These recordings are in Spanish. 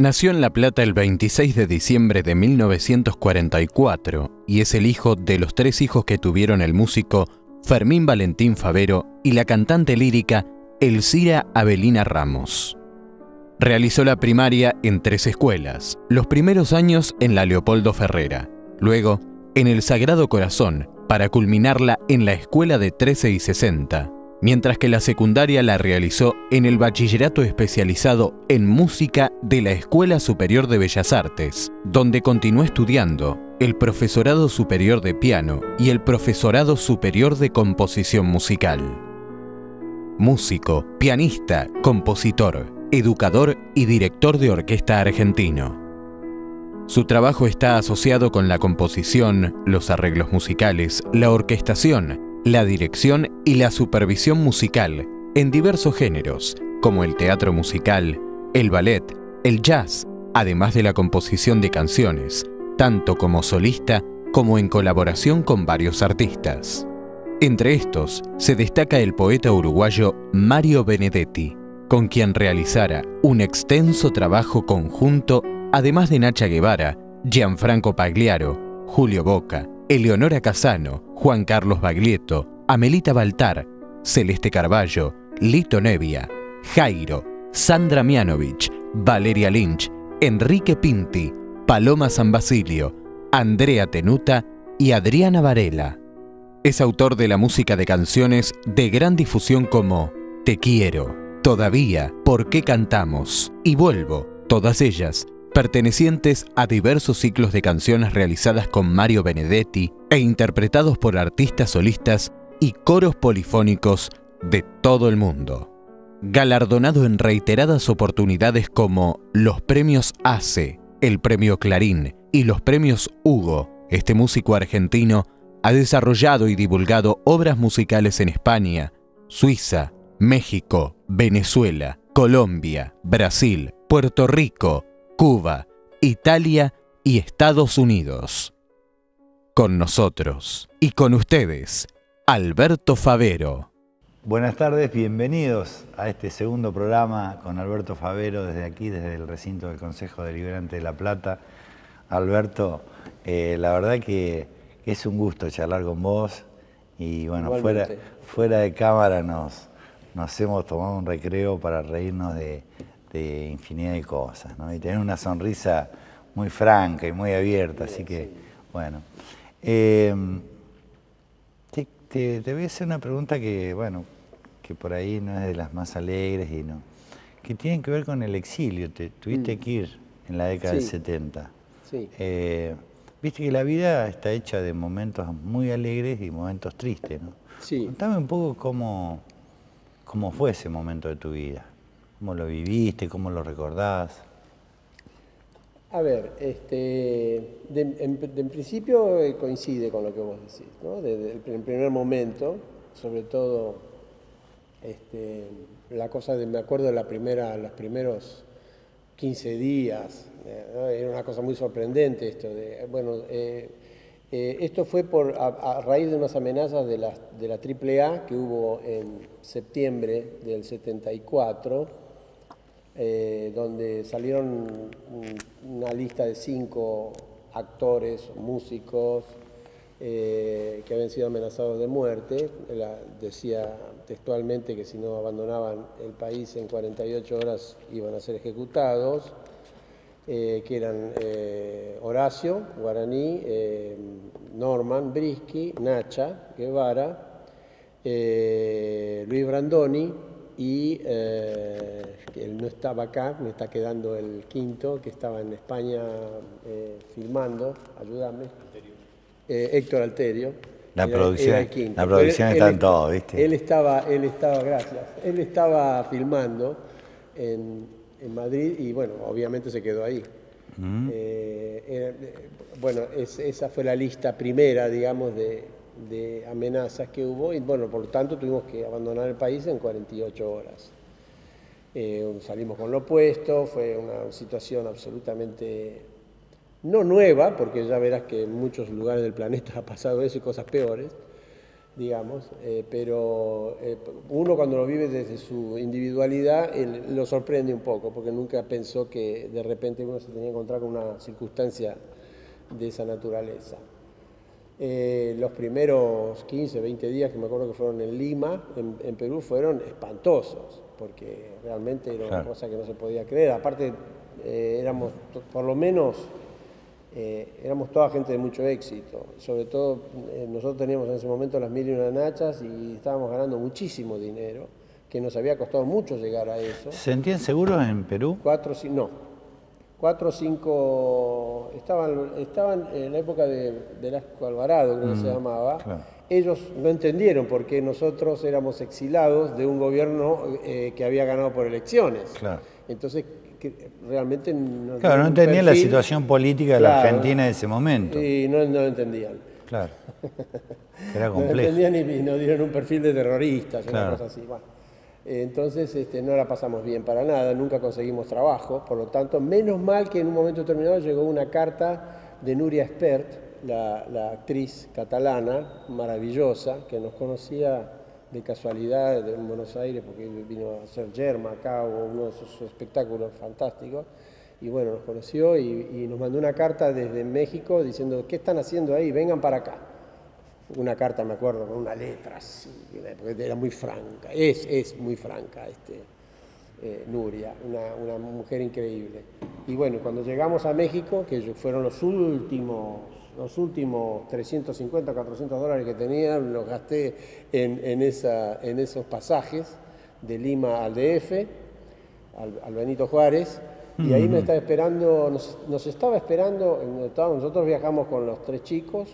Nació en La Plata el 26 de diciembre de 1944 y es el hijo de los 3 hijos que tuvieron el músico Fermín Valentín Favero y la cantante lírica Elcira Avelina Ramos. Realizó la primaria en 3 escuelas, los primeros años en la Leopoldo Ferrera, luego en el Sagrado Corazón, para culminarla en la Escuela de 13 y 60, mientras que la secundaria la realizó en el Bachillerato Especializado en Música de la Escuela Superior de Bellas Artes, donde continuó estudiando el Profesorado Superior de Piano y el Profesorado Superior de Composición Musical. Músico, pianista, compositor, educador y director de orquesta argentino. Su trabajo está asociado con la composición, los arreglos musicales, la orquestación, la dirección y la supervisión musical en diversos géneros, como el teatro musical, el ballet, el jazz, además de la composición de canciones, tanto como solista como en colaboración con varios artistas. Entre estos se destaca el poeta uruguayo Mario Benedetti, con quien realizara un extenso trabajo conjunto, además de Nacha Guevara, Gianfranco Pagliaro, Julio Boca, Eleonora Casano, Juan Carlos Baglietto, Amelita Baltar, Celeste Carballo, Lito Nevia, Jairo, Sandra Mianovich, Valeria Lynch, Enrique Pinti, Paloma San Basilio, Andrea Tenuta y Adriana Varela. Es autor de la música de canciones de gran difusión como Te quiero, Todavía, ¿Por qué cantamos? Y Vuelvo, todas ellas pertenecientes a diversos ciclos de canciones realizadas con Mario Benedetti e interpretados por artistas solistas y coros polifónicos de todo el mundo. Galardonado en reiteradas oportunidades como los premios ACE, el premio Clarín y los premios Hugo, este músico argentino ha desarrollado y divulgado obras musicales en España, Suiza, México, Venezuela, Colombia, Brasil, Puerto Rico, Cuba, Italia y Estados Unidos. Con nosotros y con ustedes, Alberto Favero. Buenas tardes, bienvenidos a este segundo programa con Alberto Favero desde aquí, desde el recinto del Consejo Deliberante de La Plata. Alberto, la verdad que es un gusto charlar con vos y bueno, fuera de cámara nos hemos tomado un recreo para reírnos de infinidad de cosas, ¿no? Y tener una sonrisa muy franca y muy abierta, así que, bueno. Te voy a hacer una pregunta que, bueno, que por ahí no es de las más alegres y no, que tienen que ver con el exilio. Tuviste que ir en la década del 70. Sí. Viste que la vida está hecha de momentos muy alegres y momentos tristes, ¿no? Sí. Contame un poco cómo fue ese momento de tu vida. ¿Cómo lo viviste? ¿Cómo lo recordás? A ver, en principio coincide con lo que vos decís, ¿no? Desde el primer momento, sobre todo, la cosa me acuerdo de los primeros 15 días, ¿no? Era una cosa muy sorprendente esto de, bueno, esto fue a raíz de unas amenazas de la AAA que hubo en septiembre del 74, donde salieron una lista de 5 actores, músicos, que habían sido amenazados de muerte. Decía textualmente que si no abandonaban el país en 48 horas iban a ser ejecutados, que eran Horacio Guaraní, Norman Brisky, Nacha Guevara, Luis Brandoni y él no estaba acá, me está quedando el quinto, que estaba en España filmando, ayúdame, Héctor Alterio. La producción está en todo, ¿viste? Él estaba, gracias, él estaba filmando en Madrid y bueno, obviamente se quedó ahí. Bueno, esa fue la lista primera, digamos, de amenazas que hubo y bueno, por lo tanto tuvimos que abandonar el país en 48 horas. Salimos con lo opuesto, fue una situación absolutamente no nueva, porque ya verás que en muchos lugares del planeta ha pasado eso y cosas peores, digamos, pero uno cuando lo vive desde su individualidad lo sorprende un poco, porque nunca pensó que de repente uno se tenía que encontrar con una circunstancia de esa naturaleza. Los primeros 15, 20 días que me acuerdo que fueron en Lima, en Perú, fueron espantosos, porque realmente era una cosa que no se podía creer. Aparte, éramos, por lo menos, éramos toda gente de mucho éxito. Sobre todo, nosotros teníamos en ese momento las Mil y Una Nachas y estábamos ganando muchísimo dinero, que nos había costado mucho llegar a eso. ¿Se sentían seguros en Perú? 4 o 5, estaban en la época de Velasco Alvarado, que se llamaba. Claro. Ellos no entendieron por qué nosotros éramos exilados de un gobierno que había ganado por elecciones. Claro. Entonces, realmente no entendían la situación política de la Argentina de ese momento. Y no entendían. Claro. Era complejo. No entendían y nos dieron un perfil de terroristas, una cosa así. Bueno. Entonces no la pasamos bien para nada, nunca conseguimos trabajo, por lo tanto, menos mal que en un momento determinado llegó una carta de Núria Espert, la actriz catalana, maravillosa, que nos conocía de casualidad en Buenos Aires, porque vino a hacer Yerma acá, o uno de sus espectáculos fantásticos, y bueno, nos conoció y nos mandó una carta desde México diciendo, ¿qué están haciendo ahí? Vengan para acá. Una carta, me acuerdo, con una letra así, porque era muy franca, es muy franca Núria, una mujer increíble. Y bueno, cuando llegamos a México, que fueron los últimos 350, 400 dólares que tenía, los gasté en esos pasajes de Lima al DF, al Benito Juárez, y ahí me estaba esperando, nos estaba esperando, nosotros viajamos con los 3 chicos,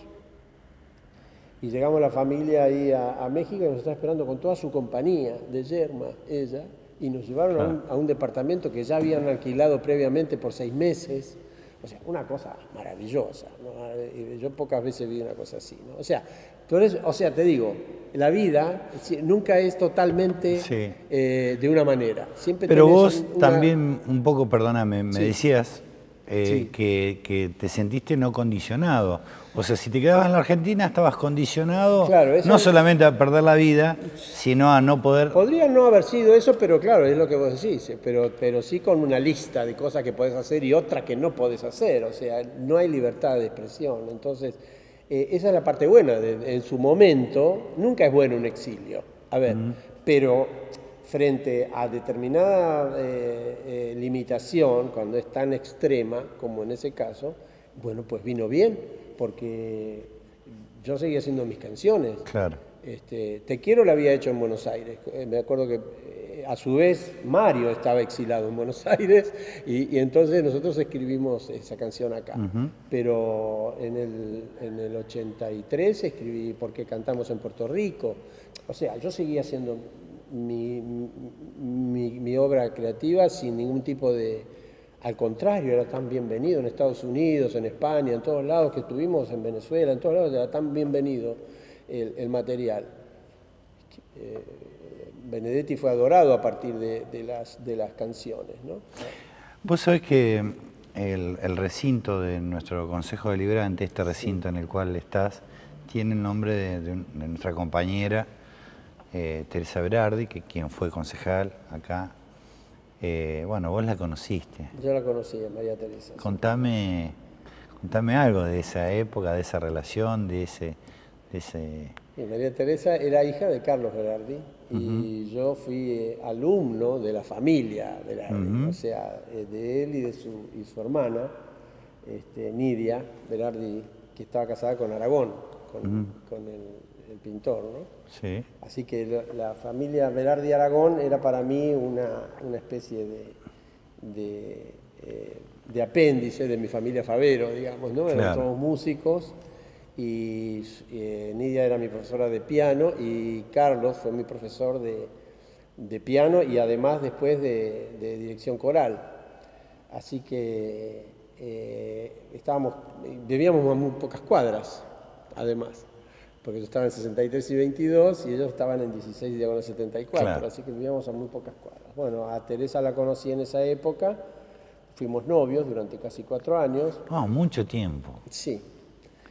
y llegamos la familia ahí a México y nos estaba esperando con toda su compañía de Yerma, ella, y nos llevaron a un departamento que ya habían alquilado previamente por 6 meses. O sea, una cosa maravillosa, ¿no? Yo pocas veces vi una cosa así, ¿no? O sea, te digo, la vida nunca es totalmente de una manera. Siempre. Pero vos también, un poco, perdóname, me decías que te sentiste no condicionado. O sea, si te quedabas en la Argentina estabas condicionado no solamente a perder la vida, sino a no poder... Podría no haber sido eso, pero claro, es lo que vos decís, pero sí con una lista de cosas que podés hacer y otras que no podés hacer. O sea, no hay libertad de expresión. Entonces, esa es la parte buena. En su momento, nunca es bueno un exilio. A ver, pero frente a determinada limitación, cuando es tan extrema como en ese caso, bueno, pues vino bien, porque yo seguía haciendo mis canciones. Claro. Te quiero la había hecho en Buenos Aires. Me acuerdo que a su vez Mario estaba exilado en Buenos Aires y entonces nosotros escribimos esa canción acá. Pero en el 83 escribí Porque cantamos en Puerto Rico. O sea, yo seguía haciendo mi obra creativa sin ningún tipo de... Al contrario, era tan bienvenido en Estados Unidos, en España, en todos lados que estuvimos, en Venezuela, en todos lados, era tan bienvenido el material. Benedetti fue adorado a partir de las canciones, ¿no? Vos sabés que el recinto de nuestro Consejo Deliberante, este recinto en el cual estás, tiene el nombre de nuestra compañera Teresa Berardi, quien fue concejal acá. Bueno, vos la conociste. Yo la conocí, María Teresa. Contame algo de esa época, de esa relación, de ese... Sí, María Teresa era hija de Carlos Berardi y yo fui alumno de la familia Berardi, o sea, de él y de su hermana, Nidia Berardi, que estaba casada con Aragón, con el pintor, ¿no? Sí. Así que la familia Berardi Aragón era para mí una especie de apéndice de mi familia Favero, digamos, ¿no? Eran todos músicos y Nidia era mi profesora de piano y Carlos fue mi profesor de piano y además después de dirección coral. Así que vivíamos a muy pocas cuadras, además. Porque yo estaba en 63 y 22 y ellos estaban en 16 diagonal 74, así que vivíamos a muy pocas cuadras. Bueno, a Teresa la conocí en esa época, fuimos novios durante casi 4 años. Mucho tiempo. Sí.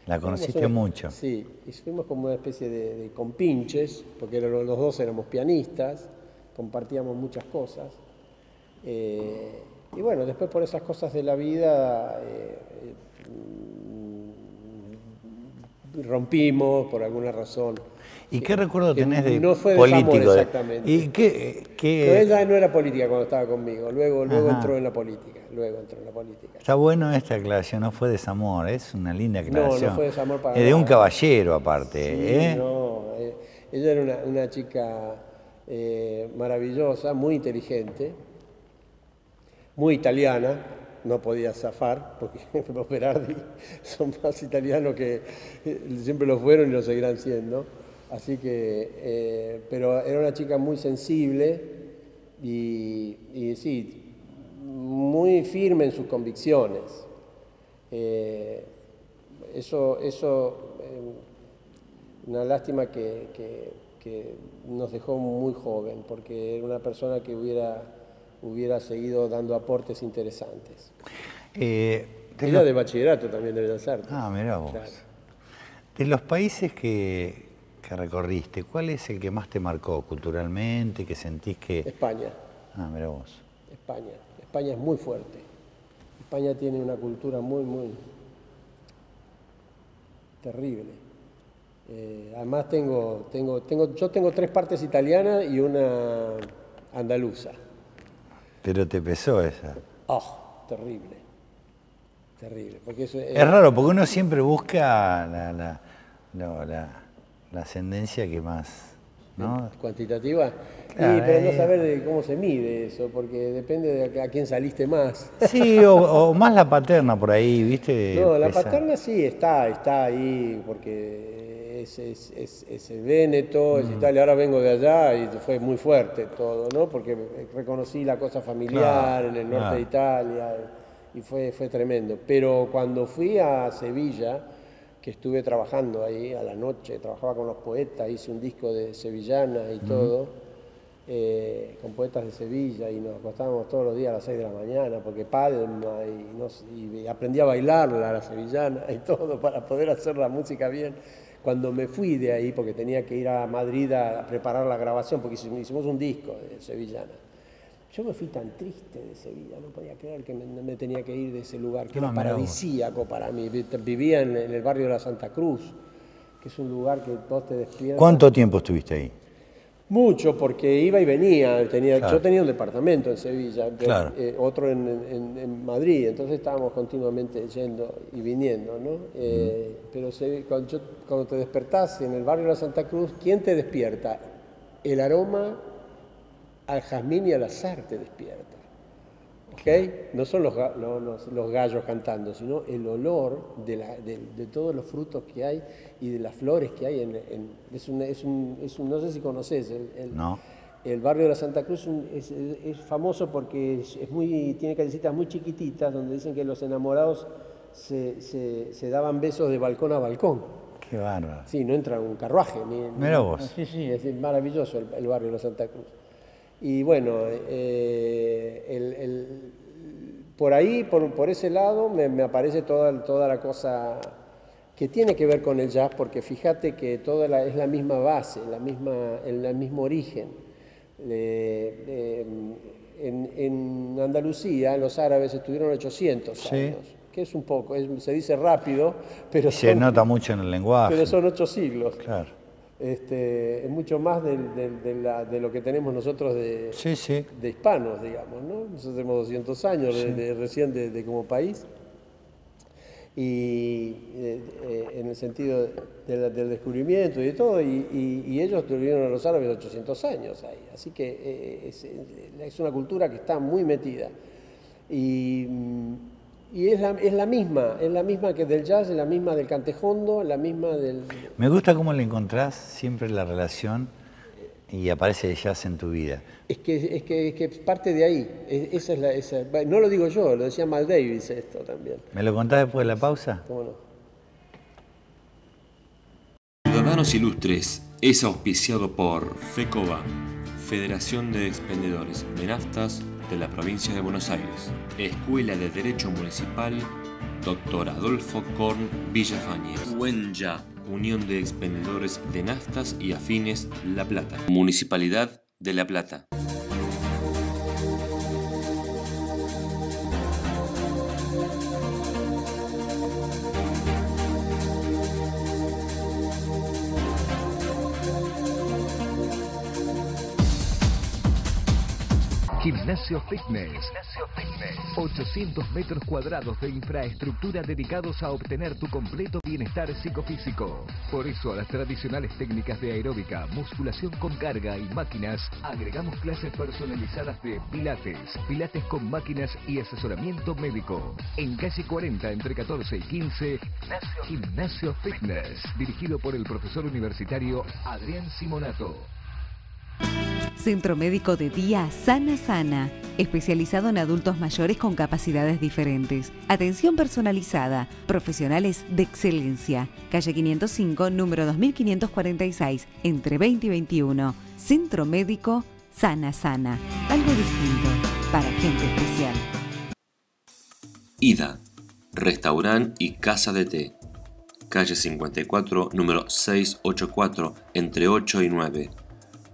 La conociste mucho. Sí, y fuimos como una especie de compinches, porque los dos éramos pianistas, compartíamos muchas cosas. Y bueno, después por esas cosas de la vida rompimos por alguna razón. ¿Y qué recuerdo tenés de no fue político? Desamor, exactamente. ¿Y qué? Pero ella no era política cuando estaba conmigo, luego Ajá. entró en la política, Está bueno esta aclaración, no fue desamor, es una linda aclaración. No fue desamor para Es de un nada. caballero aparte, Sí, no, ella era una chica maravillosa, muy inteligente, muy italiana, no podía zafar, porque los Berardi son más italianos que siempre lo fueron y lo seguirán siendo. Así que, pero era una chica muy sensible y sí, muy firme en sus convicciones. Una lástima que nos dejó muy joven, porque era una persona que hubiera seguido dando aportes interesantes. Ella de bachillerato también de Bellas Artes. Ah, mirá vos. Claro. De los países que recorriste, ¿cuál es el que más te marcó culturalmente, que sentís que...? España. Ah, mirá vos. España. España es muy fuerte. España tiene una cultura muy, muy terrible. Además yo tengo 3 partes italianas y una andaluza. Pero te pesó esa. Oh, terrible. Terrible. Porque es raro, porque uno siempre busca la ascendencia que más, ¿no? ¿Cuantitativa? Claro, pero no saber de cómo se mide eso, porque depende de a quién saliste más. Sí, o más la paterna por ahí, ¿viste? No, la Pesa. paterna sí está ahí, porque es el Véneto, es Italia. Ahora vengo de allá y fue muy fuerte todo, ¿no? Porque reconocí la cosa familiar en el norte de Italia y fue tremendo. Pero cuando fui a Sevilla, que estuve trabajando ahí a la noche, trabajaba con los poetas, hice un disco de sevillanas y todo, con poetas de Sevilla, y nos acostábamos todos los días a las 6 de la mañana, porque palma, y aprendí a bailar la sevillana y todo para poder hacer la música bien. Cuando me fui de ahí, porque tenía que ir a Madrid a preparar la grabación, porque hicimos un disco de sevillana, yo me fui tan triste de Sevilla, no podía creer que me tenía que ir de ese lugar, que era paradisíaco para mí. Vivía en el barrio de la Santa Cruz, que es un lugar que vos te despiertas. ¿Cuánto tiempo estuviste ahí? Mucho, porque iba y venía. Claro. Yo tenía un departamento en Sevilla, Claro. Otro en Madrid, entonces estábamos continuamente yendo y viniendo, ¿no? Pero cuando te despertás en el barrio de la Santa Cruz, ¿quién te despierta? El aroma al jazmín y al azahar te despierta. ¿Ok? No son los gallos cantando, sino el olor de todos los frutos que hay y de las flores que hay. No sé si conoces No. el barrio de la Santa Cruz. Es famoso porque tiene callecitas muy chiquititas donde dicen que los enamorados se daban besos de balcón a balcón. Qué bárbaro. Sí, no entra un carruaje. Mira vos. Sí, es maravilloso el barrio de la Santa Cruz. Y bueno, por ahí, por ese lado, me aparece toda la cosa que tiene que ver con el jazz, porque fíjate que es la misma base, el mismo origen. En Andalucía, los árabes estuvieron 800 años, que es un poco, se dice rápido, pero se nota mucho en el lenguaje. Pero son 8 siglos. Claro. Es mucho más de lo que tenemos nosotros de hispanos, digamos, ¿no? Nosotros tenemos 200 años recién de como país, y en el sentido del descubrimiento y de todo, y ellos tuvieron a los árabes 800 años ahí, así que es una cultura que está muy metida. Y es la misma que del jazz, es la misma del cantejondo, la misma del... Me gusta cómo le encontrás siempre la relación y aparece el jazz en tu vida. Es que parte de ahí. No lo digo yo, lo decía Mal Davis esto también. ¿Me lo contás después de la pausa? ¿Cómo no? Ciudadanos Ilustres es auspiciado por FECOBA, Federación de Expendedores de Naftas de la Provincia de Buenos Aires, Escuela de Derecho Municipal Dr. Adolfo Korn Villafañez. Huenja, Unión de Expendedores de Naftas y Afines La Plata. Municipalidad de La Plata. Gimnasio Fitness. 800 metros cuadrados de infraestructura dedicados a obtener tu completo bienestar psicofísico. Por eso a las tradicionales técnicas de aeróbica, musculación con carga y máquinas, agregamos clases personalizadas de pilates, pilates con máquinas y asesoramiento médico. En calle 40 entre 14 y 15, Gimnasio Fitness, dirigido por el profesor universitario Adrián Simonato. Centro Médico de Día Sana Sana, especializado en adultos mayores con capacidades diferentes. Atención personalizada, profesionales de excelencia. Calle 505, número 2546, entre 20 y 21. Centro Médico Sana Sana, algo distinto para gente especial. Ida, restaurante y casa de té. Calle 54, número 684, entre 8 y 9.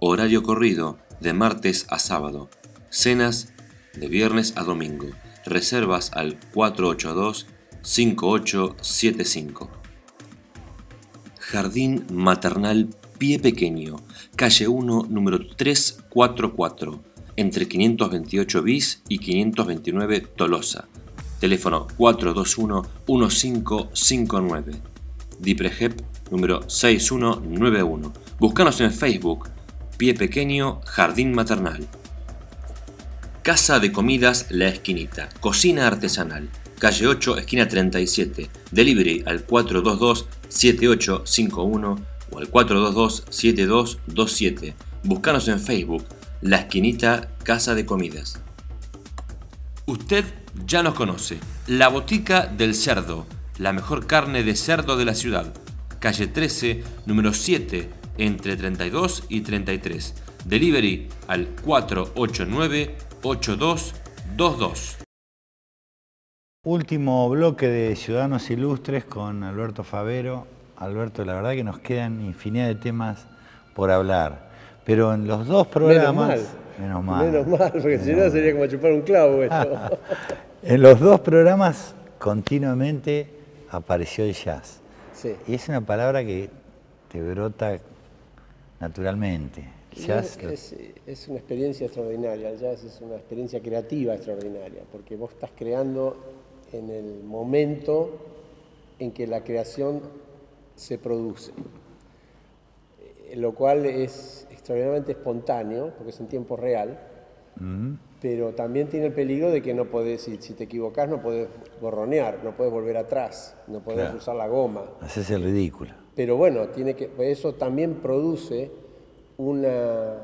Horario corrido, de martes a sábado. Cenas de viernes a domingo. Reservas al 482-5875. Jardín Maternal Pie Pequeño. Calle 1, número 344. Entre 528 bis y 529 Tolosa. Teléfono 421-1559. Diprejep número 6191. Búscanos en Facebook. Pie Pequeño Jardín Maternal. Casa de Comidas La Esquinita. Cocina artesanal. Calle 8, esquina 37. Delivery al 422-7851 o al 422-7227. Búscanos en Facebook. La Esquinita Casa de Comidas. Usted ya nos conoce. La Botica del Cerdo. La mejor carne de cerdo de la ciudad. Calle 13, número 7. Entre 32 y 33. Delivery al 489-8222. Último bloque de Ciudadanos Ilustres con Alberto Favero. Alberto, la verdad que nos quedan infinidad de temas por hablar. Pero en los dos programas... Menos mal, porque si no sería como chupar un clavo esto. En los dos programas continuamente apareció el jazz. Sí. Y es una palabra que te brota naturalmente. Es una experiencia extraordinaria, el jazz es una experiencia creativa extraordinaria, porque vos estás creando en el momento en que la creación se produce, lo cual es extraordinariamente espontáneo, porque es en tiempo real, pero también tiene el peligro de que no podés, si te equivocás, no podés borronear, no podés volver atrás, no podés usar la goma. Haces el ridículo. Pero bueno, eso también produce una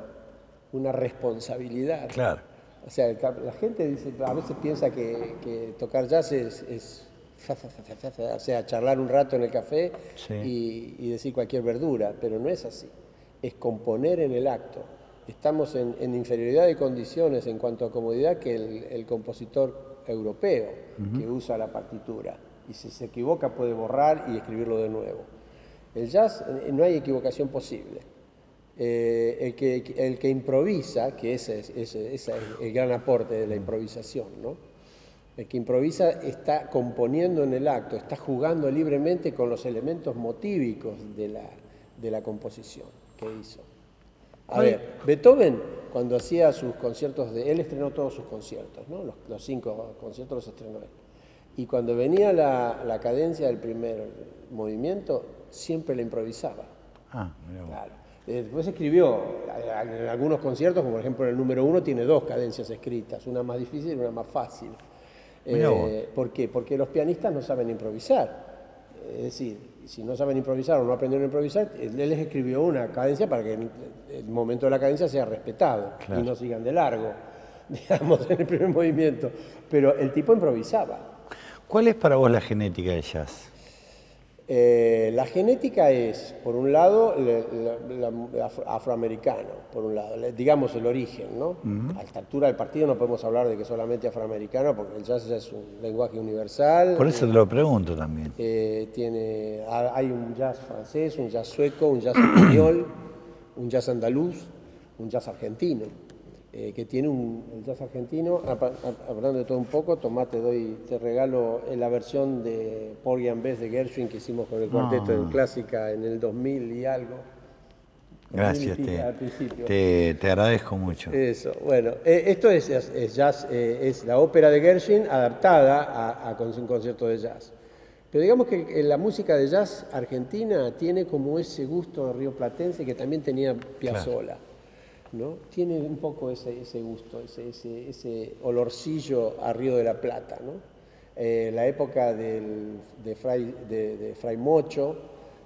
responsabilidad. Claro. O sea, la gente dice, a veces piensa que tocar jazz es o sea, charlar un rato en el café y decir cualquier verdura, pero no es así. Es componer en el acto. Estamos en inferioridad de condiciones en cuanto a comodidad que el compositor europeo que usa la partitura. Y si se equivoca puede borrar y escribirlo de nuevo. El jazz no hay equivocación posible. El que improvisa, que ese es el gran aporte de la improvisación, ¿no? El que improvisa está componiendo en el acto, está jugando libremente con los elementos motívicos de la composición que hizo. A ver, Beethoven, cuando hacía sus conciertos, él estrenó todos sus conciertos, ¿no? Los 5 conciertos los estrenó él. Y cuando venía la cadencia del primer movimiento, siempre la improvisaba. Claro. Después escribió en algunos conciertos, como por ejemplo el número 1 tiene 2 cadencias escritas, una más difícil y una más fácil. ¿Por qué? Porque los pianistas no saben improvisar. Es decir, si no saben improvisar o no aprendieron a improvisar, él les escribió una cadencia para que el momento de la cadencia sea respetado y no sigan de largo, digamos, en el primer movimiento. Pero el tipo improvisaba. ¿Cuál es para vos la genética del jazz? La genética es, por un lado, afroamericano, por un lado, digamos el origen, ¿no? A esta altura del partido no podemos hablar de que solamente afroamericano, porque el jazz ya es un lenguaje universal. Por eso te lo pregunto también. Hay un jazz francés, un jazz sueco, un jazz español, un jazz andaluz, un jazz argentino. Que tiene el jazz argentino, hablando de todo un poco, te regalo la versión de Porgy and Bess de Gershwin que hicimos con el cuarteto de Clásica en el 2000 y algo. Gracias, al principio. Te agradezco mucho. Eso, bueno, esto es jazz, es la ópera de Gershwin adaptada a un concierto de jazz. Pero digamos que la música de jazz argentina tiene como ese gusto rioplatense que también tenía Piazzolla. Claro. ¿No? Tiene un poco ese gusto, ese olorcillo a Río de la Plata, ¿no? La época de Fray Mocho,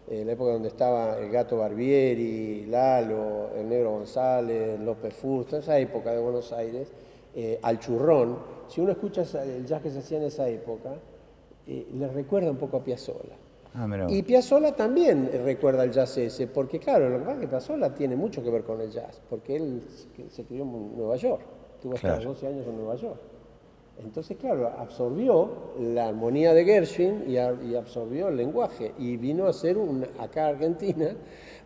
la época donde estaba el Gato Barbieri, Lalo, el Negro González, López Fuster, esa época de Buenos Aires, al Churrón. Si uno escucha el jazz que se hacía en esa época, le recuerda un poco a Piazzolla. Y Piazzolla también recuerda el jazz ese, porque claro, lo que pasa es que Piazzolla tiene mucho que ver con el jazz, porque él se crió en Nueva York, tuvo hasta los 12 años en Nueva York. Entonces, claro, absorbió la armonía de Gershwin y absorbió el lenguaje, y vino a hacer acá a Argentina,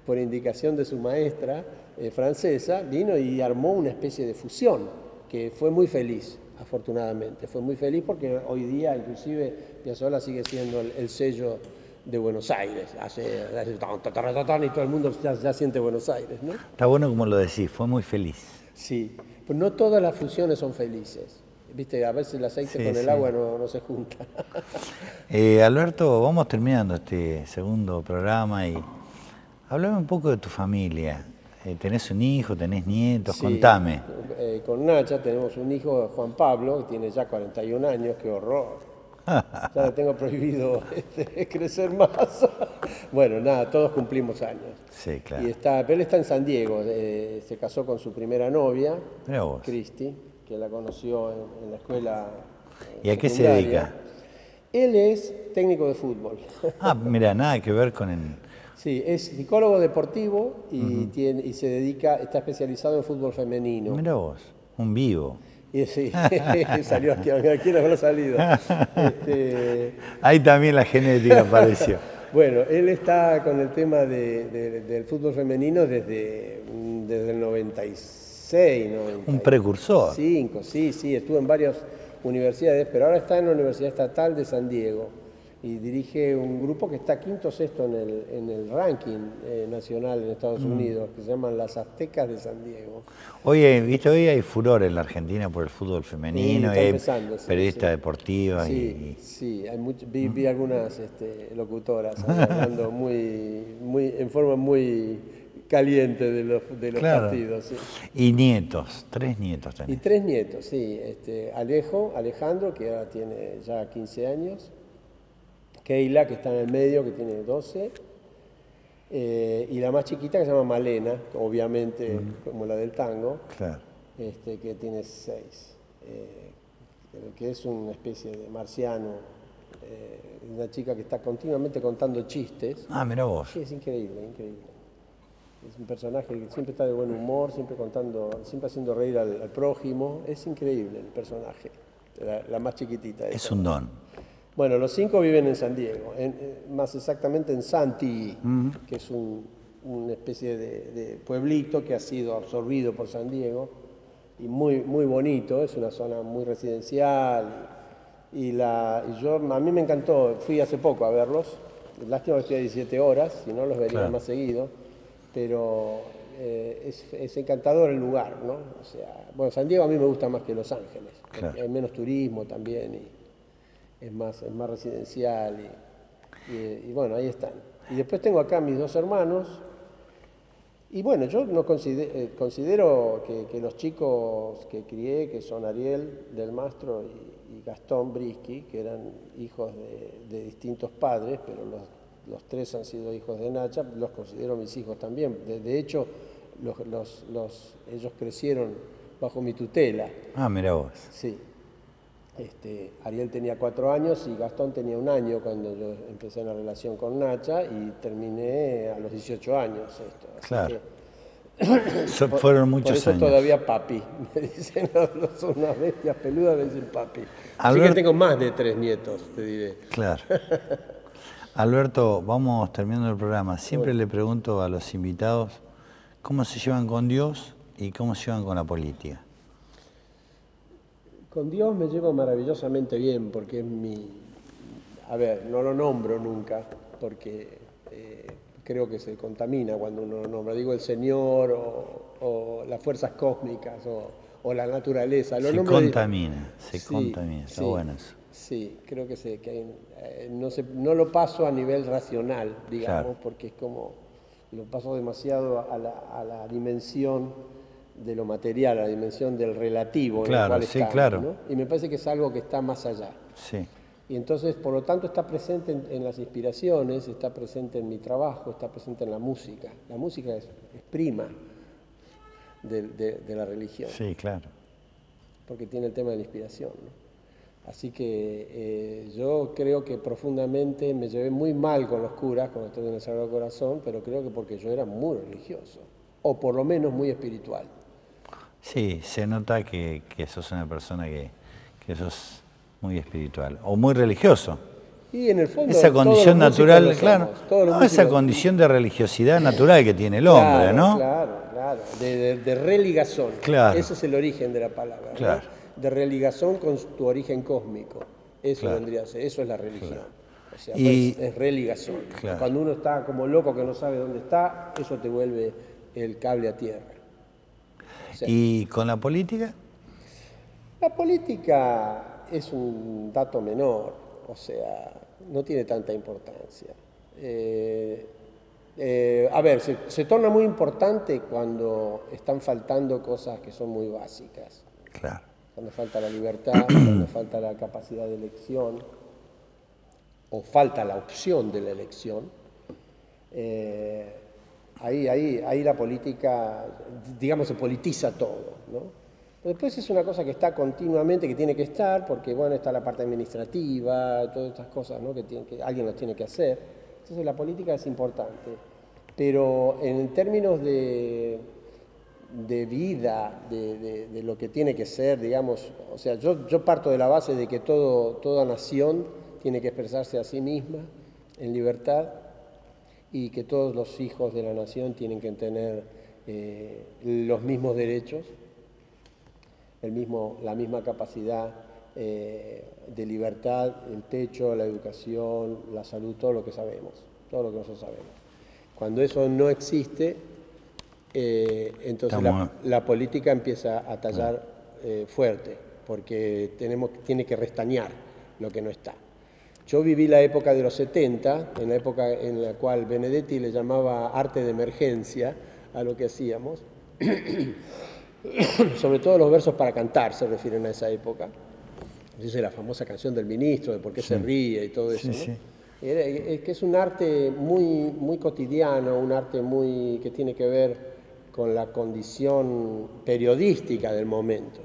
por indicación de su maestra francesa, vino y armó una especie de fusión, que fue muy feliz, afortunadamente. Fue muy feliz porque hoy día, inclusive, Piazzolla sigue siendo el sello de Buenos Aires, hace y todo el mundo ya siente Buenos Aires, ¿no? Está bueno como lo decís, fue muy feliz. Sí, pues no todas las fusiones son felices, viste, a veces el aceite con el agua no se junta. Alberto, vamos terminando este segundo programa y háblame un poco de tu familia. ¿Tenés un hijo, tenés nietos? Sí, contame. Con Nacha tenemos un hijo, Juan Pablo, que tiene ya 41 años, qué horror. Ya le tengo prohibido crecer más. Bueno, nada, todos cumplimos años. Sí, claro. Pero él está en San Diego, se casó con su primera novia, Cristi, que la conoció en la escuela ¿Y a qué se dedica? Él es técnico de fútbol. Mira, nada que ver con el... Sí, es psicólogo deportivo y está especializado en fútbol femenino. Mira vos, un vivo. Sí, salió aquí no habrá salido. Ahí también la genética apareció. Bueno, él está con el tema del fútbol femenino desde el 96, 90. Un precursor. Sí, estuvo en varias universidades, pero ahora está en la Universidad Estatal de San Diego y dirige un grupo que está quinto o sexto en el ranking nacional en Estados Unidos, que se llaman las Aztecas de San Diego. Oye, viste, hoy hay furor en la Argentina por el fútbol femenino, hay periodistas deportivas. Sí, vi algunas locutoras hablando en forma muy caliente de los partidos. Sí. Y nietos, 3 nietos también. Y 3 nietos, sí. Alejandro, que ahora tiene ya 15 años. Keila, que está en el medio, que tiene 12. Y la más chiquita, que se llama Malena, obviamente como la del tango, claro. Que tiene 6. Que es una especie de marciano. Una chica que está continuamente contando chistes. Mirá vos. Sí, es increíble. Es un personaje que siempre está de buen humor, siempre haciendo reír al prójimo. Es increíble el personaje, la más chiquitita. Es un don. Bueno, los 5 viven en San Diego, más exactamente en Santi, que es una especie de pueblito que ha sido absorbido por San Diego y muy, muy bonito, es una zona muy residencial. A mí me encantó, fui hace poco a verlos, lástima que estoy a 17 horas, si no los vería más seguido, pero es encantador el lugar, ¿no? O sea, bueno, San Diego a mí me gusta más que Los Ángeles, porque hay menos turismo también y es más residencial y bueno, ahí están. Y después tengo acá mis 2 hermanos y bueno, yo no considero que los chicos que crié, que son Ariel del Mastro y Gastón Brisky, que eran hijos de distintos padres, pero los 3 han sido hijos de Nacha, los considero mis hijos también. De hecho, ellos crecieron bajo mi tutela. Mirá vos. Sí. Ariel tenía 4 años y Gastón tenía 1 año cuando yo empecé una relación con Nacha y terminé a los 18 años esto. Así Claro. por Fueron muchos eso años. todavía papi. Me dicen, no son unas bestias peludas, me dicen papi. Así Albert- que tengo más de 3 nietos, te diré. Claro. Alberto, vamos terminando el programa. Siempre le pregunto a los invitados cómo se llevan con Dios y cómo se llevan con la política. Con Dios me llevo maravillosamente bien porque es mi... A ver, no lo nombro nunca porque creo que se contamina cuando uno lo nombra. Digo el Señor o las fuerzas cósmicas o la naturaleza. Lo Se nombro contamina, Sí, está sí, bueno eso. Sí, creo que, no lo paso a nivel racional, digamos, Claro. porque es como, lo paso demasiado a la dimensión de lo material, a la dimensión del relativo en el Claro, cual sí, estamos, claro. ¿no? Y me parece que es algo que está más allá. Sí, Y entonces, por lo tanto, está presente en las inspiraciones, está presente en mi trabajo, está presente en la música. La música es prima de la religión, sí, claro. porque tiene el tema de la inspiración, ¿no? Así que yo creo que profundamente me llevé muy mal con los curas cuando estuve en el Sagrado Corazón, pero creo que porque yo era muy religioso, o por lo menos muy espiritual. Sí, se nota que sos una persona que sos muy espiritual o muy religioso. Y en el fondo Esa todos condición los músicos natural, lo claro. somos, todos los No, esa músicos- condición de religiosidad natural que tiene el hombre, Claro, ¿no? Claro, de religazón. Claro. Ese es el origen de la palabra, ¿no? Claro. De religazón con tu origen cósmico. Eso Claro. vendría a ser, eso es la religión. O sea, Y- pues, es religazón. Claro. Cuando uno está como loco que no sabe dónde está, eso te vuelve el cable a tierra. O sea, ¿Y con la política? la política es un dato menor, o sea, no tiene tanta importancia. A ver, se torna muy importante cuando están faltando cosas que son muy básicas. Claro. Cuando falta la libertad, cuando falta la capacidad de elección, o falta la opción de la elección, ahí la política, digamos, se politiza todo, ¿no? Pero después es una cosa que está continuamente, que tiene que estar, porque bueno, está la parte administrativa, todas estas cosas, ¿no? que alguien las tiene que hacer. Entonces la política es importante. Pero en términos de vida, de lo que tiene que ser, digamos, o sea, yo parto de la base de que toda nación tiene que expresarse a sí misma en libertad y que todos los hijos de la nación tienen que tener los mismos derechos, la misma capacidad de libertad, el techo, la educación, la salud, todo lo que sabemos, todo lo que nosotros sabemos. Cuando eso no existe, entonces la política empieza a tallar fuerte, porque tiene que restañar lo que no está. Yo viví la época de los 70, en la época en la cual Benedetti le llamaba arte de emergencia a lo que hacíamos. Sobre todo los versos para cantar se refieren a esa época. Dice la famosa canción del ministro, de por qué se ríe y todo eso, Sí, ¿no? sí. Es que es un arte muy, muy cotidiano, un arte que tiene que ver con la condición periodística del momento,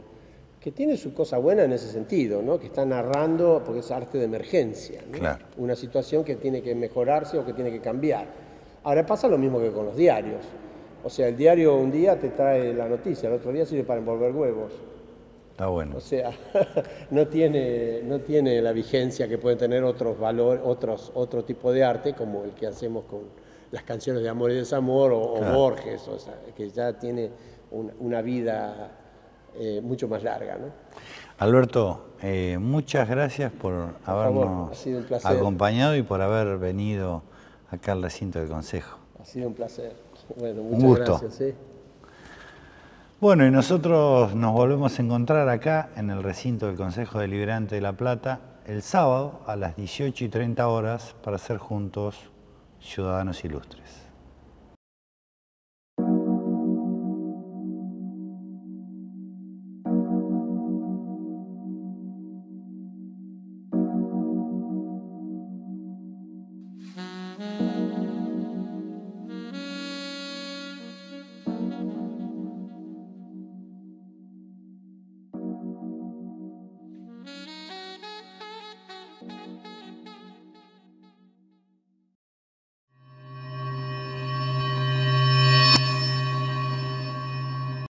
que tiene su cosa buena en ese sentido, ¿no? Que está narrando, porque es arte de emergencia, ¿no? Claro. Una situación que tiene que mejorarse o que tiene que cambiar. Ahora pasa lo mismo que con los diarios. O sea, el diario un día te trae la noticia, el otro día sirve para envolver huevos. Está bueno. O sea, no tiene la vigencia que pueden tener otros valores, otro tipo de arte, como el que hacemos con las canciones de amor y desamor o Claro. Borges, o sea, que ya tiene una vida mucho más larga, ¿no? Alberto, muchas gracias por favor, habernos ha sido un placer. acompañado y por haber venido acá al recinto del Consejo. Ha sido un placer. Bueno, Un muchas gusto. gracias. ¿Eh? Bueno, y nosotros nos volvemos a encontrar acá en el recinto del Consejo Deliberante de La Plata el sábado a las 18:30 horas para ser juntos ciudadanos ilustres.